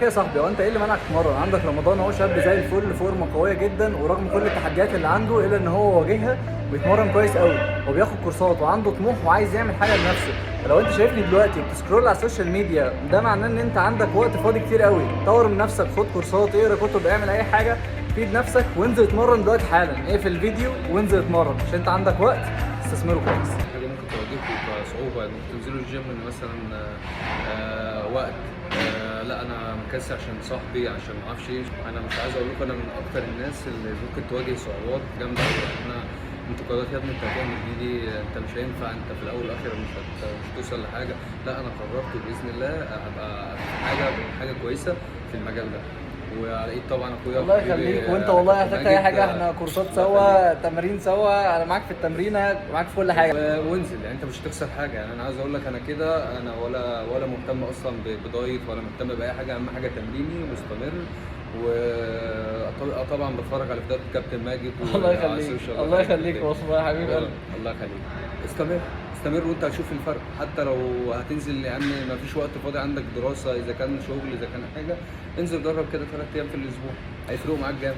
يا صاحبي، هو انت ايه اللي منعك تتمرن؟ عندك رمضان اهو، شاب زي الفل، فورمه قويه جدا، ورغم كل التحديات اللي عنده الا ان هو واجهها وبيتمرن كويس قوي، وبياخد كورسات وعنده طموح وعايز يعمل حاجه لنفسه. فلو انت شايفني دلوقتي بتسكرول على السوشيال ميديا، ده معناه ان انت عندك وقت فاضي كتير قوي. طور من نفسك، خد كورسات، اقرا كتب، اعمل اي حاجه تفيد نفسك، وانزل اتمرن دلوقتي حالا. اقفل الفيديو وانزل اتمرن عشان انت عندك وقت تستثمره كويس. حاجه ممكن تواجهكم كصعوبه انكم تنزلوا الجيم ان مثلا وقت لا انا مكسل عشان صاحبي عشان ما اعرفش ايه. انا مش عايز اقول لكم انا من اكتر الناس اللي ممكن تواجه صعوبات جامده قوي. انتوا قررت يا ابني انت هتعمل دي انت مش هينفع، انت في الاول والاخر مش توصل لحاجه. لا انا قررت باذن الله هبقى حاجه كويسه في المجال ده. وعلى ايد طبعا اخويا الله وحبيبي يخليك، وانت والله كابتن احتجت اي ماجد. حاجه احنا كورسات سوا، تمارين سوا، انا معاك في التمرينه، معاك في كل حاجه. وانزل، يعني انت مش هتخسر حاجه. يعني انا عايز اقول لك انا كده، انا ولا مهتم اصلا بدايت ولا مهتم باي حاجه. اهم حاجه تمريني مستمر. وطبعا بتفرج على فيديوهات كابتن ماجد الله يخليك، الله يخليك والله يا حبيب قلبي. الله يخليك. استمر وانت هتشوف الفرق. حتى لو هتنزل يعني ما فيش وقت فاضي، عندك دراسه، اذا كان شغل، اذا كان حاجه، انزل جرب كده 3 ايام في الاسبوع هيفرقوا معاك جامد.